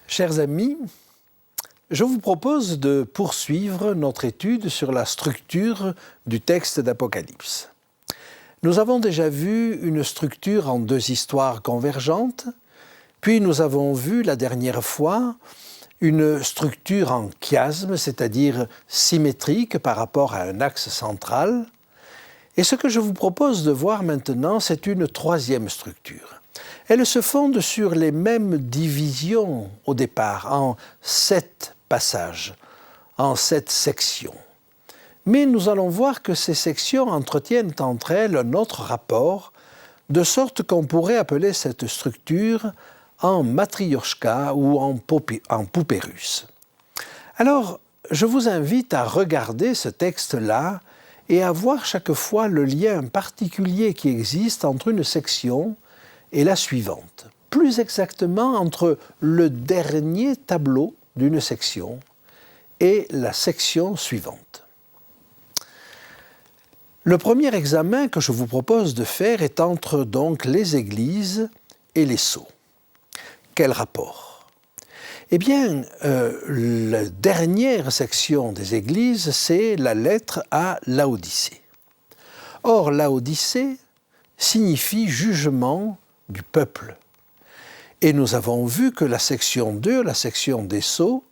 Chers amis, je vous propose de poursuivre notre étude sur la structure du texte d'Apocalypse. Nous avons déjà vu une structure en deux histoires convergentes, puis nous avons vu la dernière fois une structure en chiasme, c'est-à-dire symétrique par rapport à un axe central. Et ce que je vous propose de voir maintenant, c'est une troisième structure. Elle se fonde sur les mêmes divisions au départ, en 7 passages, en 7 sections. Mais nous allons voir que ces sections entretiennent entre elles un autre rapport, de sorte qu'on pourrait appeler cette structure en matrioshka ou en poupée russe. Alors, je vous invite à regarder ce texte-là et à voir chaque fois le lien particulier qui existe entre une section et la suivante. Plus exactement entre le dernier tableau d'une section et la section suivante. Le premier examen que je vous propose de faire est entre donc les églises et les sceaux. Quel rapport? Eh bien, la dernière section des églises, c'est la lettre à Laodicée. Or, Laodicée signifie jugement du peuple. Et nous avons vu que la section 2, la section des sceaux,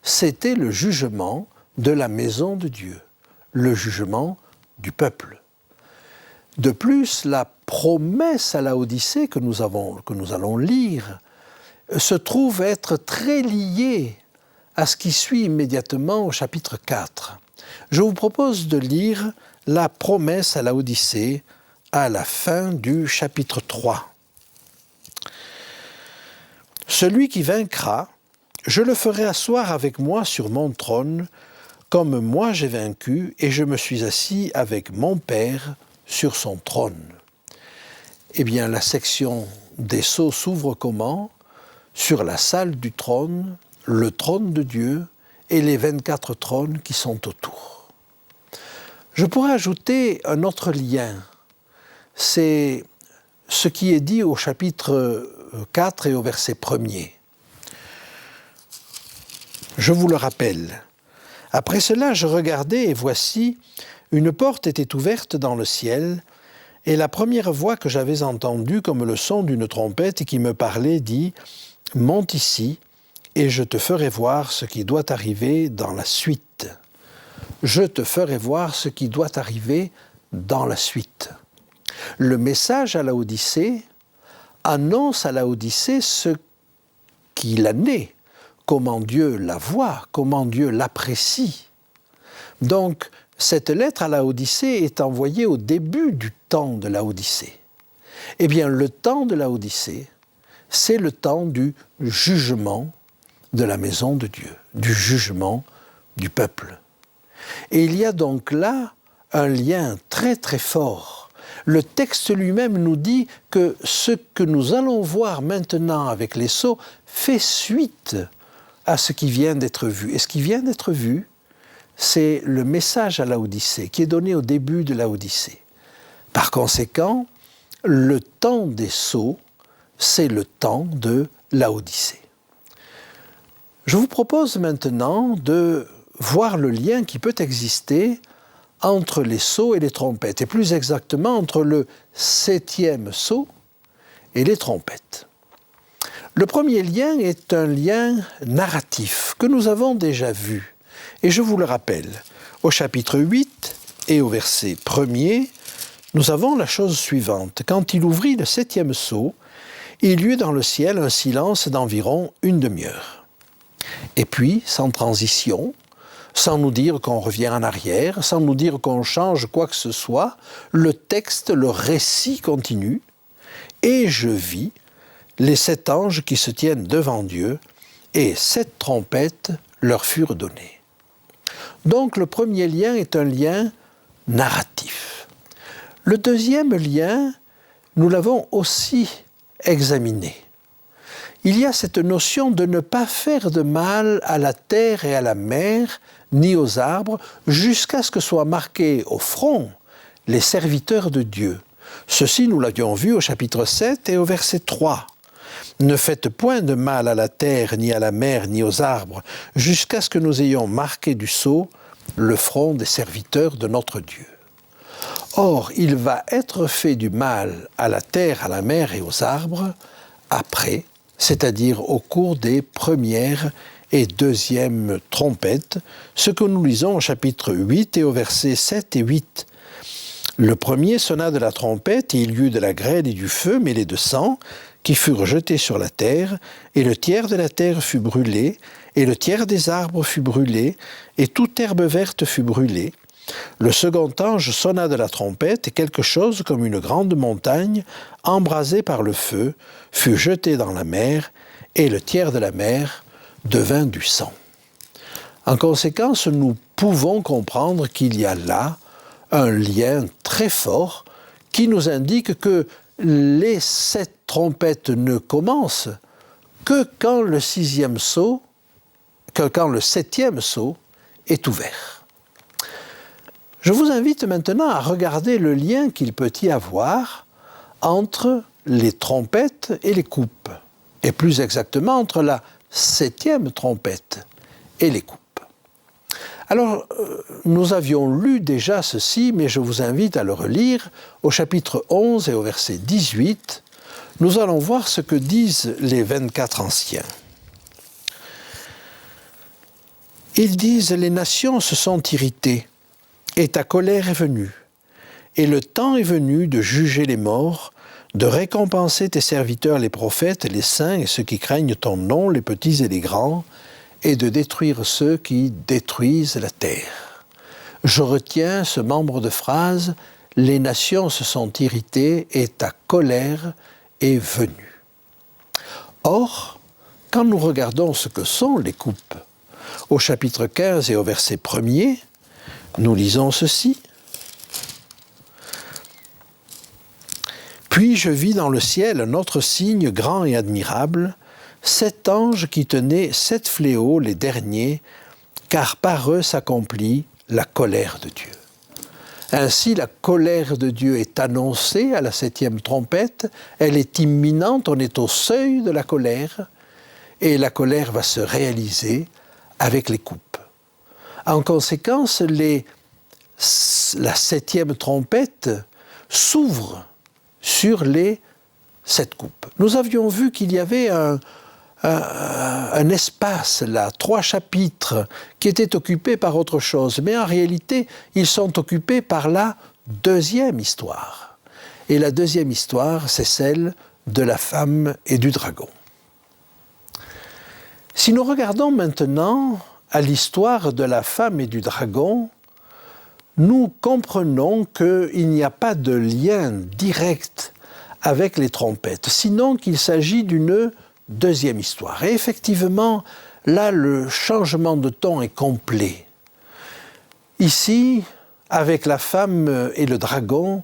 c'était le jugement de la maison de Dieu, le jugement du peuple. De plus, la promesse à Laodicée que nous allons lire se trouve être très liée à ce qui suit immédiatement au chapitre 4. Je vous propose de lire la promesse à Laodicée à la fin du chapitre 3. Celui qui vaincra, je le ferai asseoir avec moi sur mon trône, comme moi j'ai vaincu, et je me suis assis avec mon Père sur son trône. Eh bien, la section des sceaux s'ouvre comment? Sur la salle du trône, le trône de Dieu et les 24 trônes qui sont autour. Je pourrais ajouter un autre lien. C'est ce qui est dit au chapitre 4 et au verset 1er. Je vous le rappelle. Après cela, je regardais et voici, une porte était ouverte dans le ciel, et la première voix que j'avais entendue comme le son d'une trompette qui me parlait dit « Monte ici, et je te ferai voir ce qui doit arriver dans la suite. » Je te ferai voir ce qui doit arriver dans la suite. Le message à Laodicée annonce à Laodicée ce qu'il en est, comment Dieu la voit, comment Dieu l'apprécie. Donc, cette lettre à Laodicée est envoyée au début du temps de Laodicée. Eh bien, le temps de Laodicée, c'est le temps du jugement de la maison de Dieu, du jugement du peuple. Et il y a donc là un lien très très fort. Le texte lui-même nous dit que ce que nous allons voir maintenant avec les sceaux fait suite à ce qui vient d'être vu. Et ce qui vient d'être vu, c'est le message à Laodicée qui est donné au début de Laodicée. Par conséquent, le temps des sceaux, c'est le temps de Laodicée. Je vous propose maintenant de voir le lien qui peut exister entre les sceaux et les trompettes, et plus exactement entre le 7e sceau et les trompettes. Le premier lien est un lien narratif que nous avons déjà vu, et je vous le rappelle. Au chapitre 8 et au verset 1er, nous avons la chose suivante. Quand il ouvrit le 7e sceau, il y eut dans le ciel un silence d'environ une demi-heure. Et puis, sans transition, sans nous dire qu'on revient en arrière, sans nous dire qu'on change quoi que ce soit, le texte, le récit continue. Et je vis les 7 anges qui se tiennent devant Dieu, et 7 trompettes leur furent données. Donc le premier lien est un lien narratif. Le deuxième lien, nous l'avons aussi examiné. Il y a cette notion de ne pas faire de mal à la terre et à la mer, ni aux arbres, jusqu'à ce que soient marqués au front les serviteurs de Dieu. Ceci, nous l'avions vu au chapitre 7 et au verset 3. Ne faites point de mal à la terre, ni à la mer, ni aux arbres, jusqu'à ce que nous ayons marqué du sceau le front des serviteurs de notre Dieu. Or, il va être fait du mal à la terre, à la mer et aux arbres après, c'est-à-dire au cours des premières et deuxièmes trompettes, ce que nous lisons au chapitre 8 et au verset 7 et 8. Le premier sonna de la trompette, et il y eut de la grêle et du feu mêlés de sang, qui furent jetés sur la terre, et le tiers de la terre fut brûlé, et le tiers des arbres fut brûlé, et toute herbe verte fut brûlée. Le second ange sonna de la trompette, et quelque chose comme une grande montagne, embrasée par le feu, fut jetée dans la mer, et le tiers de la mer devint du sang. En conséquence, nous pouvons comprendre qu'il y a là un lien très fort qui nous indique que les 7 trompettes ne commencent que quand le 6e sceau, quand le 7e sceau est ouvert. Je vous invite maintenant à regarder le lien qu'il peut y avoir entre les trompettes et les coupes, et plus exactement entre la 7e trompette et les coupes. Alors, nous avions lu déjà ceci, mais je vous invite à le relire. Au chapitre 11 et au verset 18, nous allons voir ce que disent les 24 anciens. Ils disent « Les nations se sont irritées, et ta colère est venue, et le temps est venu de juger les morts, de récompenser tes serviteurs les prophètes, les saints et ceux qui craignent ton nom, les petits et les grands, et de détruire ceux qui détruisent la terre. » Je retiens ce membre de phrase « Les nations se sont irritées et ta colère est venue. » Or, quand nous regardons ce que sont les coupes, au chapitre 15 et au verset 1er, nous lisons ceci. « Puis je vis dans le ciel un autre signe grand et admirable, 7 anges qui tenaient 7 fléaux, les derniers, car par eux s'accomplit la colère de Dieu. » Ainsi, la colère de Dieu est annoncée à la 7e trompette, elle est imminente, on est au seuil de la colère, et la colère va se réaliser avec les coupes. En conséquence, la 7e trompette s'ouvre sur les 7 coupes. Nous avions vu qu'il y avait un espace là, 3 chapitres qui étaient occupés par autre chose, mais en réalité, ils sont occupés par la 2e histoire. Et la 2e histoire, c'est celle de la femme et du dragon. Si nous regardons maintenant à l'histoire de la femme et du dragon, nous comprenons qu'il n'y a pas de lien direct avec les trompettes, sinon qu'il s'agit d'une 2e histoire. Et effectivement, là, le changement de ton est complet. Ici, avec la femme et le dragon,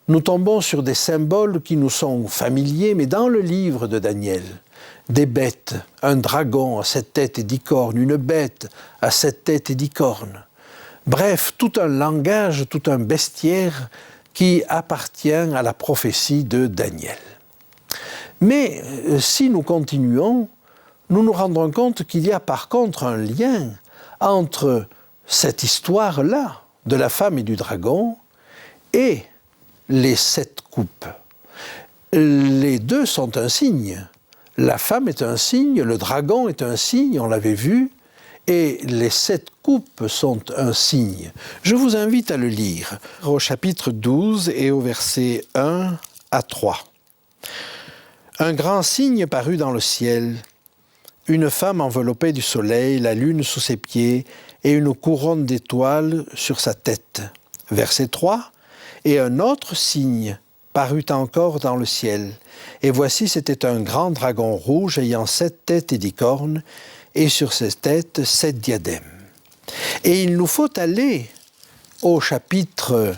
nous tombons sur des symboles qui nous sont familiers, mais dans le livre de Daniel, des bêtes, un dragon à 7 têtes et 10 cornes, une bête à 7 têtes et 10 cornes. Bref, tout un langage, tout un bestiaire qui appartient à la prophétie de Daniel. Mais si nous continuons, nous nous rendrons compte qu'il y a par contre un lien entre cette histoire-là de la femme et du dragon et les 7 coupes. Les deux sont un signe. La femme est un signe, le dragon est un signe, on l'avait vu, et les 7 coupes sont un signe. Je vous invite à le lire au chapitre 12 et au verset 1 à 3. Un grand signe parut dans le ciel, une femme enveloppée du soleil, la lune sous ses pieds et une couronne d'étoiles sur sa tête. Verset 3. Et un autre signe parut encore dans le ciel. Et voici, c'était un grand dragon rouge ayant 7 têtes et 10 cornes, et sur ses têtes 7 diadèmes. Et il nous faut aller au chapitre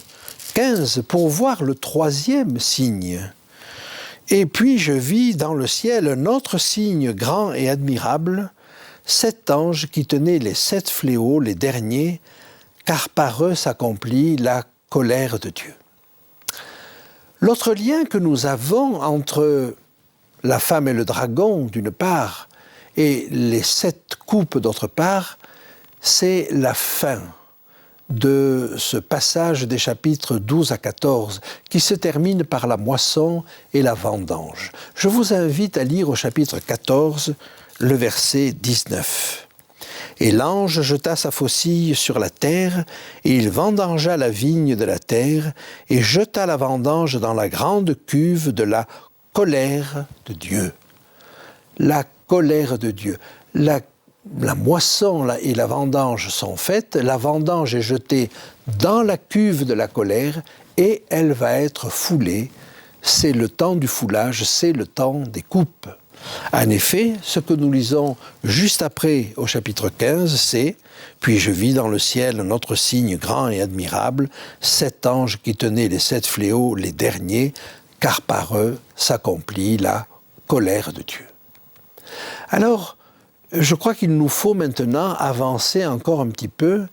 15 pour voir le 3e signe. Et puis je vis dans le ciel un autre signe grand et admirable, 7 anges qui tenaient les 7 fléaux, les derniers, car par eux s'accomplit la colère de Dieu. L'autre lien que nous avons entre la femme et le dragon, d'une part, et les 7 coupes, d'autre part, c'est la fin de ce passage des chapitres 12 à 14, qui se termine par la moisson et la vendange. Je vous invite à lire au chapitre 14, le verset 19. « Et l'ange jeta sa faucille sur la terre, et il vendangea la vigne de la terre, et jeta la vendange dans la grande cuve de la colère de Dieu. » La colère de Dieu. La moisson et la vendange sont faites, la vendange est jetée dans la cuve de la colère, et elle va être foulée. C'est le temps du foulage, c'est le temps des coupes. En effet, ce que nous lisons juste après au chapitre 15, c'est « Puis je vis dans le ciel un autre signe grand et admirable, 7 anges qui tenaient les 7 fléaux, les derniers, car par eux s'accomplit la colère de Dieu. » Alors, je crois qu'il nous faut maintenant avancer encore un petit peu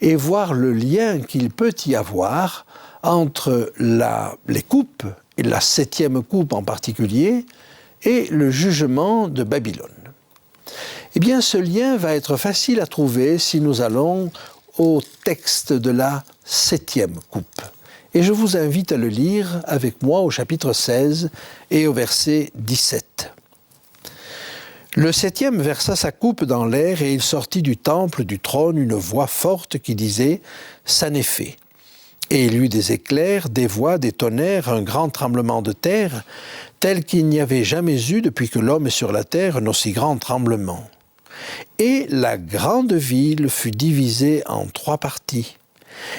et voir le lien qu'il peut y avoir entre les coupes, et la 7e coupe en particulier, et le jugement de Babylone. Eh bien, ce lien va être facile à trouver si nous allons au texte de la 7e coupe. Et je vous invite à le lire avec moi au chapitre 16 et au verset 17. Le 7e versa sa coupe dans l'air et il sortit du temple du trône une voix forte qui disait « Ça n'est fait ». Et il y eut des éclairs, des voix, des tonnerres, un grand tremblement de terre, tel qu'il n'y avait jamais eu depuis que l'homme est sur la terre un aussi grand tremblement. Et la grande ville fut divisée en 3 parties.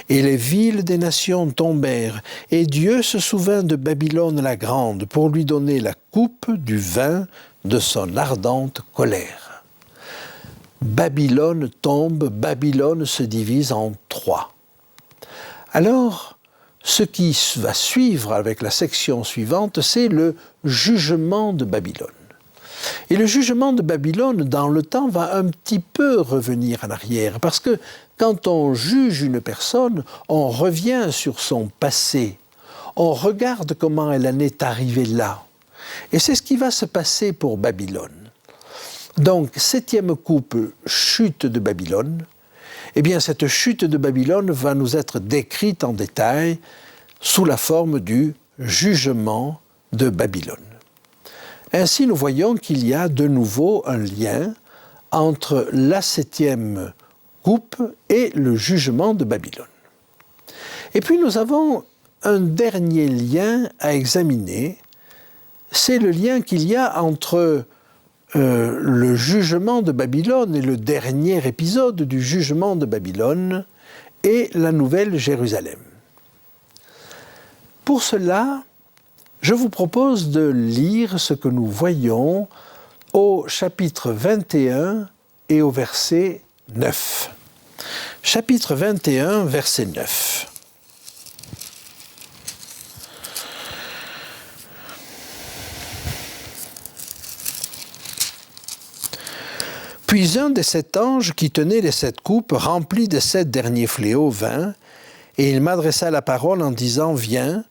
Et les villes des nations tombèrent, et Dieu se souvint de Babylone la grande pour lui donner la coupe du vin de son ardente colère. Babylone tombe, Babylone se divise en 3. Alors, ce qui va suivre avec la section suivante, c'est le jugement de Babylone. Et le jugement de Babylone, dans le temps, va un petit peu revenir en arrière, parce que quand on juge une personne, on revient sur son passé, on regarde comment elle en est arrivée là. Et c'est ce qui va se passer pour Babylone. Donc, 7e coupe, chute de Babylone. Eh bien, cette chute de Babylone va nous être décrite en détail sous la forme du jugement de Babylone. Ainsi, nous voyons qu'il y a de nouveau un lien entre la 7e coupe et le jugement de Babylone. Et puis, nous avons un dernier lien à examiner, c'est le lien qu'il y a entre le jugement de Babylone et le dernier épisode du jugement de Babylone et la Nouvelle Jérusalem. Pour cela, je vous propose de lire ce que nous voyons au chapitre 21 et au verset 9. Chapitre 21, verset 9. Puis un des 7 anges qui tenait les 7 coupes remplit des 7 derniers fléaux vint, et il m'adressa la parole en disant « Viens,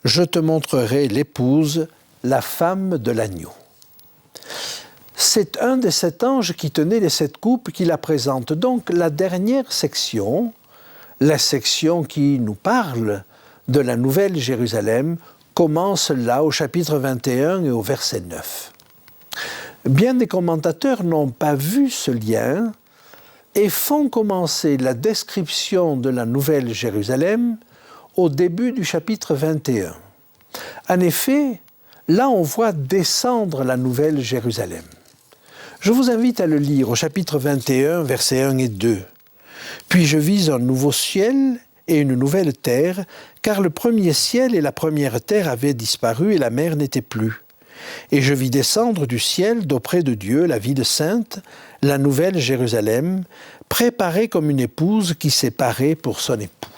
je te montrerai l'épouse, la femme de l'agneau. » C'est un des 7 anges qui tenait les 7 coupes qui la présente. Donc la dernière section, la section qui nous parle de la Nouvelle Jérusalem, commence là au chapitre 21 et au verset 9. Bien des commentateurs n'ont pas vu ce lien et font commencer la description de la Nouvelle Jérusalem au début du chapitre 21. En effet, là on voit descendre la Nouvelle Jérusalem. Je vous invite à le lire au chapitre 21, versets 1 et 2. « Puis je vis un nouveau ciel et une nouvelle terre, car le premier ciel et la première terre avaient disparu et la mer n'était plus. Et je vis descendre du ciel d'auprès de Dieu la ville sainte, la nouvelle Jérusalem, préparée comme une épouse qui s'est parée pour son époux.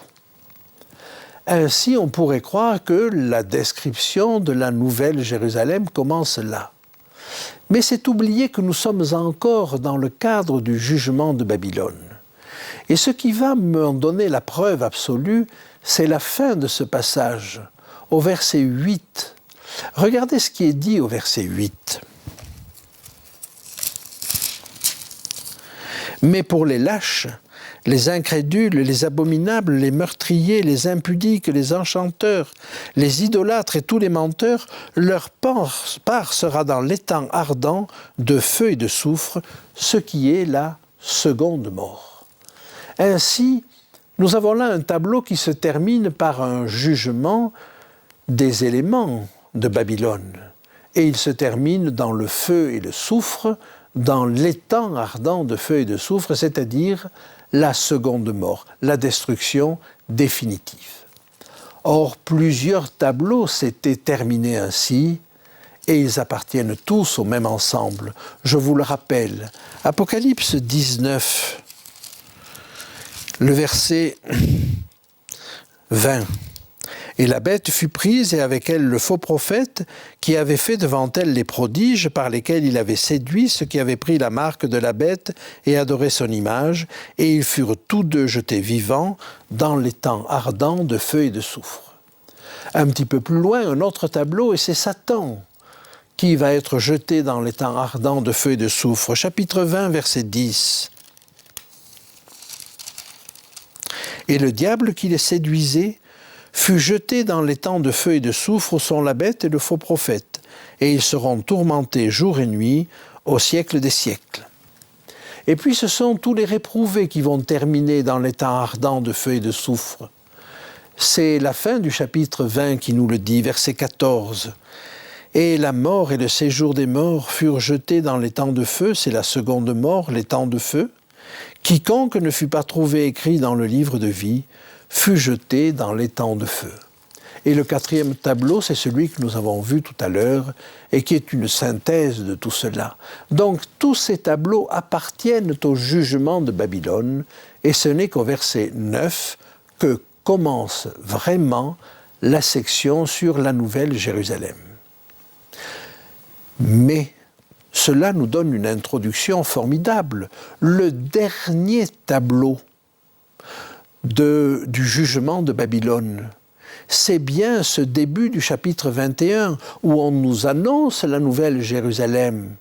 Ainsi, on pourrait croire que la description de la nouvelle Jérusalem commence là. Mais c'est oublier que nous sommes encore dans le cadre du jugement de Babylone. Et ce qui va me donner la preuve absolue, c'est la fin de ce passage, au verset 8. Regardez ce qui est dit au verset 8. Mais pour les lâches, les incrédules, les abominables, les meurtriers, les impudiques, les enchanteurs, les idolâtres et tous les menteurs, leur part sera dans l'étang ardent de feu et de soufre, ce qui est la seconde mort. Ainsi, nous avons là un tableau qui se termine par un jugement des éléments de Babylone. Et il se termine dans le feu et le soufre, dans l'étang ardent de feu et de soufre, c'est-à-dire la seconde mort, la destruction définitive. Or, plusieurs tableaux s'étaient terminés ainsi, et ils appartiennent tous au même ensemble. Je vous le rappelle, Apocalypse 19, le verset 20. Et la bête fut prise, et avec elle le faux prophète, qui avait fait devant elle les prodiges par lesquels il avait séduit ceux qui avaient pris la marque de la bête et adoré son image, et ils furent tous deux jetés vivants dans l'étang ardent de feu et de soufre. Un petit peu plus loin, un autre tableau, et c'est Satan qui va être jeté dans l'étang ardent de feu et de soufre. Chapitre 20, verset 10. Et le diable qui les séduisait fut jeté dans l'étang de feu et de soufre où sont la bête et le faux prophète, et ils seront tourmentés jour et nuit au siècle des siècles. Et puis ce sont tous les réprouvés qui vont terminer dans l'étang ardent de feu et de soufre. C'est la fin du chapitre 20 qui nous le dit, verset 14. Et la mort et le séjour des morts furent jetés dans l'étang de feu, c'est la seconde mort, l'étang de feu. Quiconque ne fut pas trouvé écrit dans le livre de vie fut jeté dans l'étang de feu. Et le quatrième tableau, c'est celui que nous avons vu tout à l'heure et qui est une synthèse de tout cela. Donc tous ces tableaux appartiennent au jugement de Babylone et ce n'est qu'au verset 9 que commence vraiment la section sur la nouvelle Jérusalem. Mais cela nous donne une introduction formidable. Le dernier tableau du jugement de Babylone, c'est bien ce début du chapitre 21 où on nous annonce la nouvelle Jérusalem,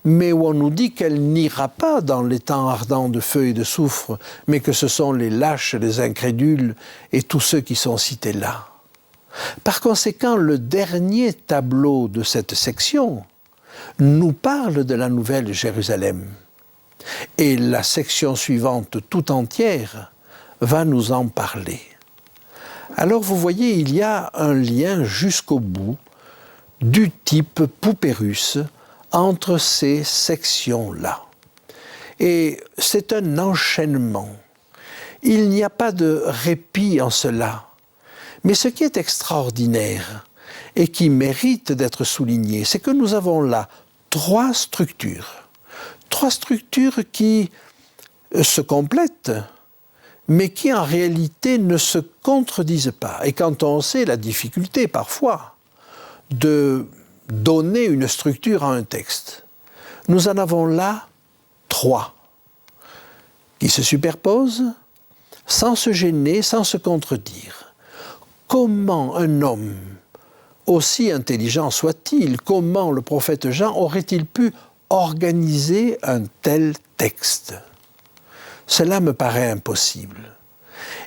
mais où on nous dit qu'elle n'ira pas dans l'étang ardent de feu et de soufre, mais que ce sont les lâches, les incrédules et tous ceux qui sont cités là. Par conséquent, le dernier tableau de cette section nous parle de la nouvelle Jérusalem. Et la section suivante tout entière va nous en parler. Alors vous voyez, il y a un lien jusqu'au bout du type poupée russe entre ces sections-là. Et c'est un enchaînement. Il n'y a pas de répit en cela. Mais ce qui est extraordinaire et qui mérite d'être souligné, c'est que nous avons là trois structures qui se complètent, mais qui en réalité ne se contredisent pas. Et quand on sait la difficulté parfois de donner une structure à un texte, nous en avons là trois qui se superposent sans se gêner, sans se contredire. Comment un homme, aussi intelligent soit-il, comment le prophète Jean aurait-il pu organiser un tel texte ? Cela me paraît impossible.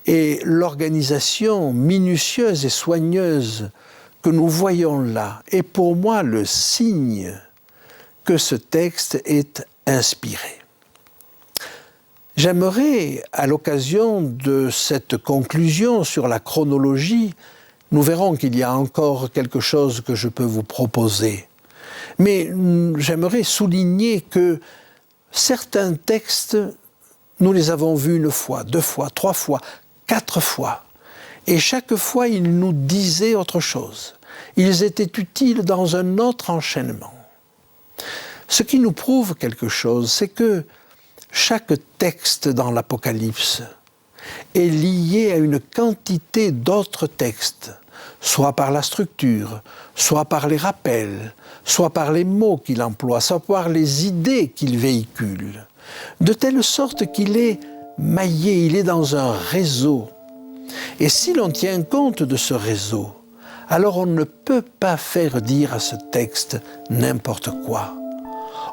Et l'organisation minutieuse et soigneuse que nous voyons là est pour moi le signe que ce texte est inspiré. J'aimerais, à l'occasion de cette conclusion sur la chronologie, nous verrons qu'il y a encore quelque chose que je peux vous proposer. Mais j'aimerais souligner que certains textes, nous les avons vus une fois, deux fois, trois fois, quatre fois. Et chaque fois, ils nous disaient autre chose. Ils étaient utiles dans un autre enchaînement. Ce qui nous prouve quelque chose, c'est que chaque texte dans l'Apocalypse est lié à une quantité d'autres textes, soit par la structure, soit par les rappels, soit par les mots qu'il emploie, soit par les idées qu'il véhicule, de telle sorte qu'il est maillé, il est dans un réseau. Et si l'on tient compte de ce réseau, alors on ne peut pas faire dire à ce texte n'importe quoi.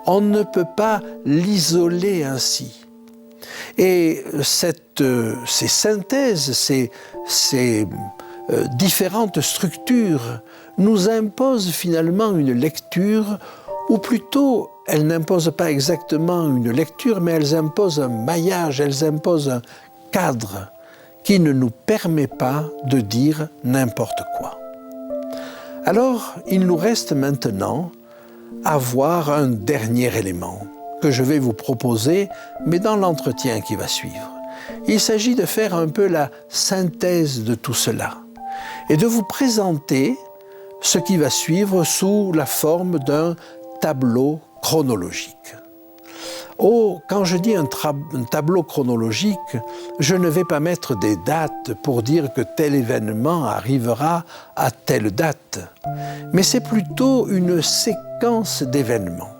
On ne peut pas l'isoler ainsi. Et ces synthèses, ces différentes structures nous imposent finalement une lecture, ou plutôt, elles n'imposent pas exactement une lecture, mais elles imposent un maillage, elles imposent un cadre qui ne nous permet pas de dire n'importe quoi. Alors, il nous reste maintenant à voir un dernier élément que je vais vous proposer, mais dans l'entretien qui va suivre. Il s'agit de faire un peu la synthèse de tout cela et de vous présenter ce qui va suivre sous la forme d'un tableau chronologique. Oh, quand je dis un tableau chronologique, je ne vais pas mettre des dates pour dire que tel événement arrivera à telle date, mais c'est plutôt une séquence d'événements.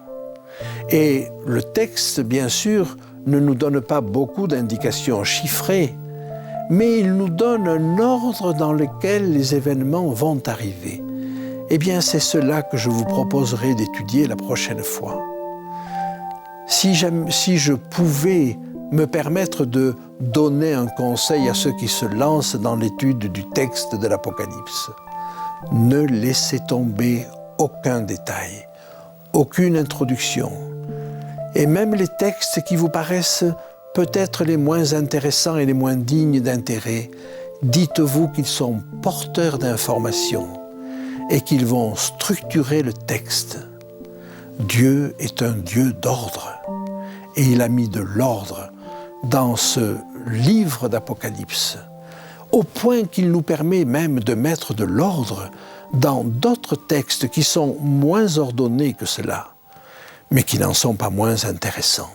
Et le texte, bien sûr, ne nous donne pas beaucoup d'indications chiffrées, mais il nous donne un ordre dans lequel les événements vont arriver. Eh bien, c'est cela que je vous proposerai d'étudier la prochaine fois. Si je pouvais me permettre de donner un conseil à ceux qui se lancent dans l'étude du texte de l'Apocalypse, ne laissez tomber aucun détail, aucune introduction. Et même les textes qui vous paraissent peut-être les moins intéressants et les moins dignes d'intérêt, dites-vous qu'ils sont porteurs d'informations et qu'ils vont structurer le texte. Dieu est un Dieu d'ordre et il a mis de l'ordre dans ce livre d'Apocalypse, au point qu'il nous permet même de mettre de l'ordre dans d'autres textes qui sont moins ordonnés que cela, mais qui n'en sont pas moins intéressants.